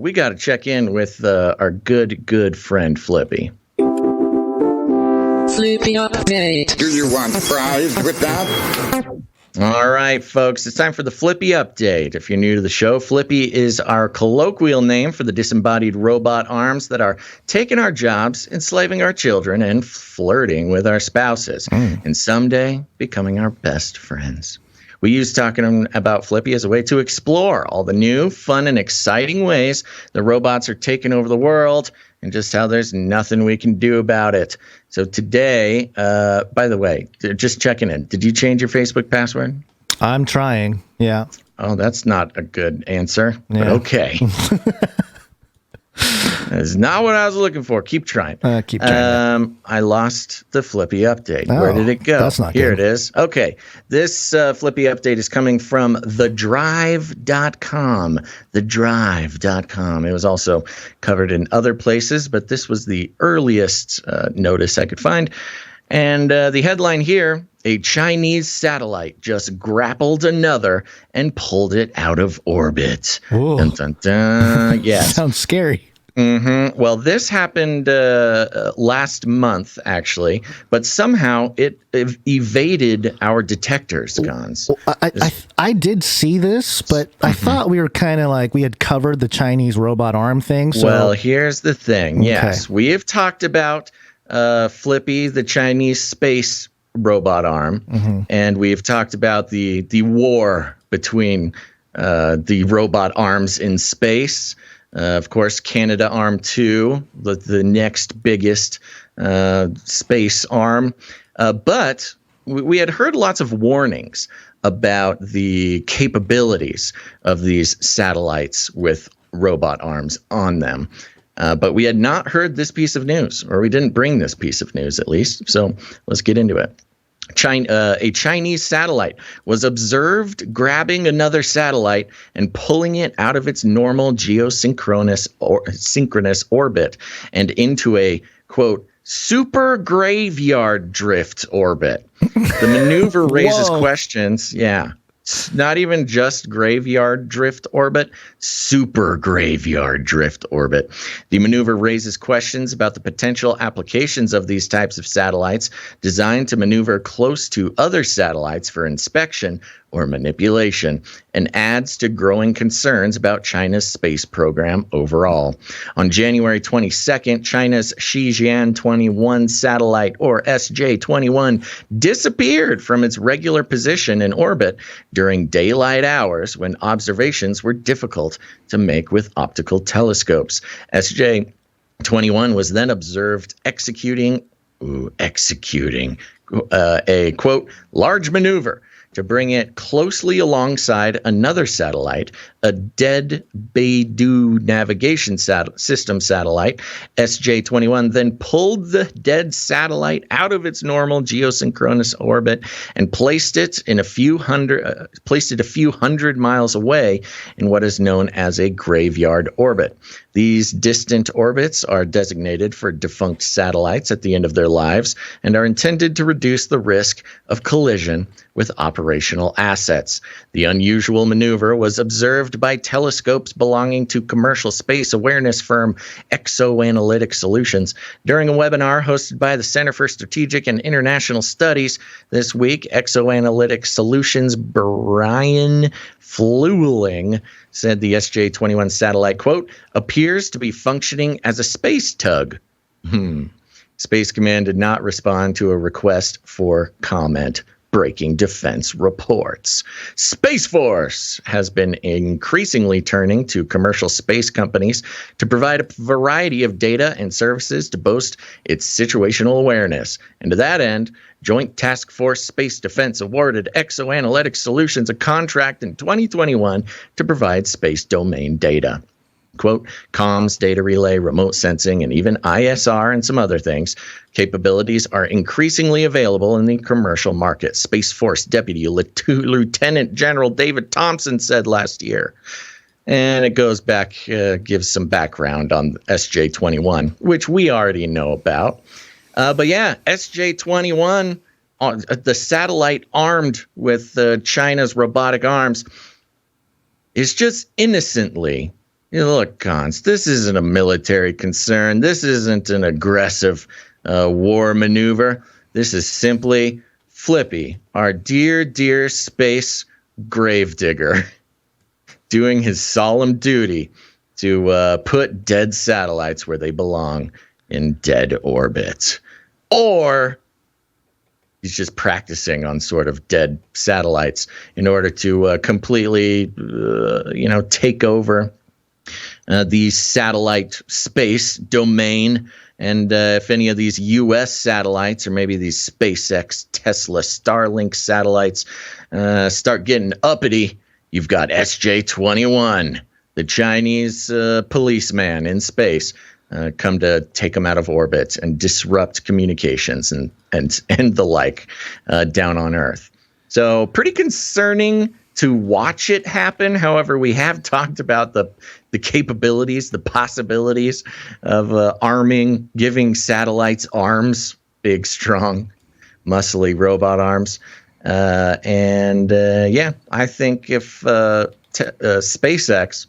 we got to check in with our good friend Flippy. Flippy update. Do you want fries with that? All right, folks, it's time for the Flippy update. If you're new to the show, Flippy is our colloquial name for the disembodied robot arms that are taking our jobs, enslaving our children, and flirting with our spouses, and someday becoming our best friends. We use talking about Flippy as a way to explore all the new, fun, and exciting ways the robots are taking over the world and just how there's nothing we can do about it. So today, by the way, just checking in. Did you change your Facebook password? I'm trying, yeah. Oh, that's not a good answer, but okay. That's not what I was looking for. Keep trying. Keep trying. I lost the Flippy update. Where did it go? That's not Here good. it is. Okay. This Flippy update is coming from thedrive.com. Thedrive.com. It was also covered in other places, but this was the earliest notice I could find. And the headline here, a Chinese satellite just grappled another and pulled it out of orbit. Dun, dun, dun. Yes. Sounds scary. Mm-hmm. Well, this happened last month, actually, but somehow it evaded our detectors, Gonz. I did see this, but I thought we were kind of like we had covered the Chinese robot arm thing. So. Well, here's the thing. Okay. Yes, we have talked about Flippy, the Chinese space robot arm, and we've talked about the war between the robot arms in space. Of course, Canada Arm 2, the next biggest space arm. But we had heard lots of warnings about the capabilities of these satellites with robot arms on them. But we had not heard this piece of news, or we didn't bring this piece of news at least. So let's get into it. A Chinese satellite was observed grabbing another satellite and pulling it out of its normal geosynchronous synchronous orbit and into a, quote, super graveyard drift orbit. The maneuver raises questions. Yeah. Not even just graveyard drift orbit, super graveyard drift orbit. The maneuver raises questions about the potential applications of these types of satellites designed to maneuver close to other satellites for inspection or manipulation, and adds to growing concerns about China's space program overall. On January 22nd, China's Shenzhou-21 satellite, or SJ-21, disappeared from its regular position in orbit during daylight hours when observations were difficult to make with optical telescopes. SJ-21 was then observed executing a, quote, large maneuver to bring it closely alongside another satellite, a dead Beidou navigation system satellite. SJ-21 then pulled the dead satellite out of its normal geosynchronous orbit and placed it a few hundred miles away in what is known as a graveyard orbit. These distant orbits are designated for defunct satellites at the end of their lives and are intended to reduce the risk of collision with operational assets. The unusual maneuver was observed by telescopes belonging to commercial space awareness firm Exoanalytic Solutions during a webinar hosted by the Center for Strategic and International Studies this week. Exoanalytic Solutions' Brian Flueling said the SJ-21 satellite, quote, appears to be functioning as a space tug. Space Command did not respond to a request for comment. Breaking defense reports. Space Force has been increasingly turning to commercial space companies to provide a variety of data and services to boost its situational awareness. And to that end, Joint Task Force Space Defense awarded Exoanalytic Solutions a contract in 2021 to provide space domain data. Quote, comms, data relay, remote sensing, and even ISR and some other things. Capabilities are increasingly available in the commercial market, Space Force Deputy Lieutenant General David Thompson said last year. And it goes back, gives some background on SJ-21, which we already know about. But yeah, SJ-21, the satellite armed with China's robotic arms, is just innocently Look, Gonz, this isn't a military concern. This isn't an aggressive war maneuver. This is simply Flippy, our dear, dear space gravedigger, doing his solemn duty to put dead satellites where they belong, in dead orbit. Or he's just practicing on sort of dead satellites in order to completely, take over the satellite space domain. And if any of these U.S. satellites or maybe these SpaceX, Tesla, Starlink satellites start getting uppity, you've got SJ-21, the Chinese policeman in space, come to take them out of orbit and disrupt communications and the like down on Earth. So pretty concerning to watch it happen. However, we have talked about the capabilities, the possibilities of giving satellites arms, big, strong, muscly robot arms. I think if SpaceX,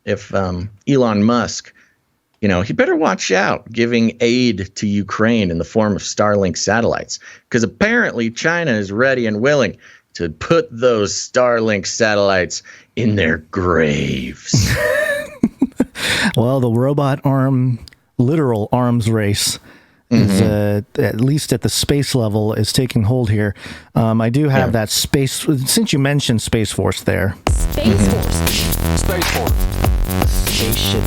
if Elon Musk, he better watch out giving aid to Ukraine in the form of Starlink satellites, because apparently China is ready and willing to put those Starlink satellites in their graves. Well, the robot literal arms race is, at least at the space level, is taking hold here. I do have that space, since you mentioned Space Force there. Space Force. Space Force. Spaceship.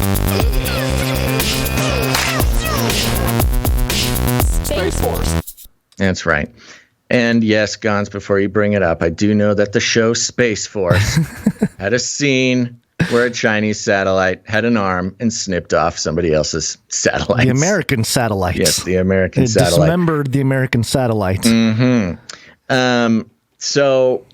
Space Force. That's right. And yes, Gonz, before you bring it up, I do know that the show Space Force had a scene where a Chinese satellite had an arm and snipped off somebody else's satellites. The American satellites. Yes, the American it satellite. Dismembered the American satellites. So,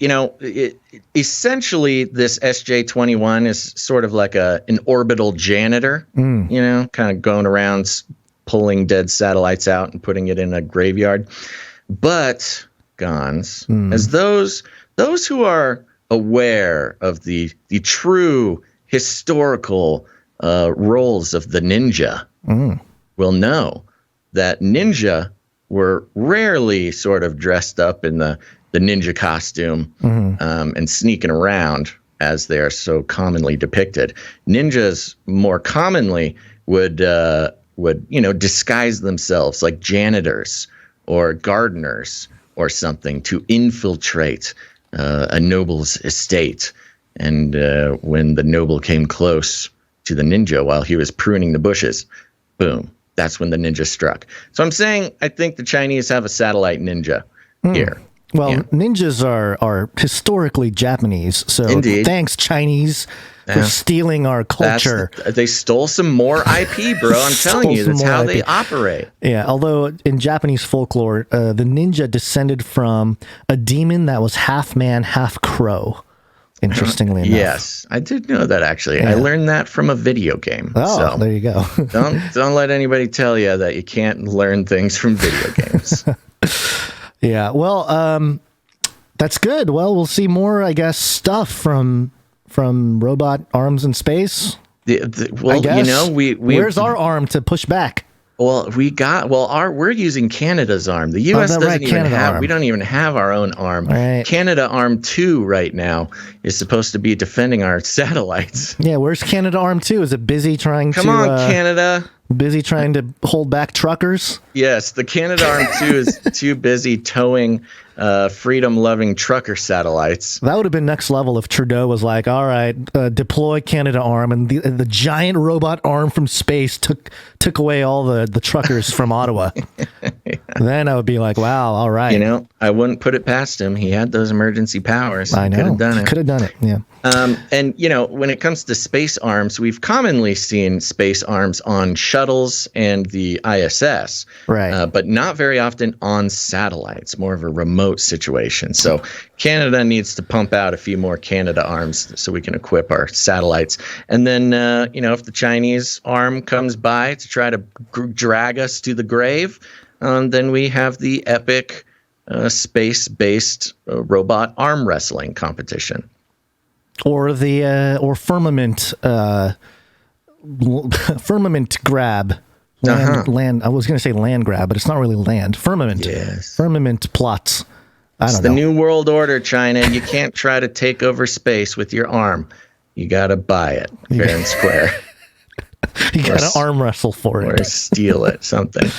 essentially this SJ-21 is sort of like an orbital janitor, kind of going around pulling dead satellites out and putting it in a graveyard. But, Gonz, as those who are aware of the true historical roles of the ninja will know that ninja were rarely sort of dressed up in the ninja costume and sneaking around as they are so commonly depicted. Ninjas more commonly would disguise themselves like janitors or gardeners or something to infiltrate a noble's estate. And when the noble came close to the ninja while he was pruning the bushes, boom, that's when the ninja struck. So I'm saying I think the Chinese have a satellite ninja here. Well, ninjas are historically Japanese. So Indeed. Thanks, Chinese, for stealing our culture. They stole some more IP, bro. I'm telling you, that's how they operate. Yeah, although in Japanese folklore, the ninja descended from a demon that was half man, half crow. Interestingly enough. Yes, I did know that, actually. Yeah. I learned that from a video game. Oh, so there you go. don't let anybody tell you that you can't learn things from video games. Yeah, well, that's good. Well, we'll see more, I guess, stuff from robot arms in space. Well, I guess. Where's our arm to push back? Well, we're using Canada's arm. The U.S. doesn't even have. We don't even have our own arm. Right. Canada Arm 2 right now is supposed to be defending our satellites. Yeah, where's Canada Arm 2? Is it busy trying Come on, Canada. Busy trying to hold back truckers? Yes, the Canada Arm 2 is too busy towing freedom-loving trucker satellites. That would have been next level if Trudeau was like, all right, deploy Canada Arm, and the giant robot arm from space took away all the truckers from Ottawa. Yeah. Then I would be like, wow, all right. I wouldn't put it past him. He had those emergency powers. I know. Could have done it, yeah. And, when it comes to space arms, we've commonly seen space arms on shuttles and the ISS, right? But not very often on satellites, more of a remote situation. So Canada needs to pump out a few more Canada arms so we can equip our satellites. And then, if the Chinese arm comes by to try to drag us to the grave, then we have the epic space-based robot arm wrestling competition. Or the firmament firmament grab. Land. I was going to say land grab, but it's not really land. Firmament. Yes. Firmament plots. I don't know. It's the New World Order, China. You can't try to take over space with your arm. You got to buy it fair and square. You got to arm wrestle for it. Or steal it, something.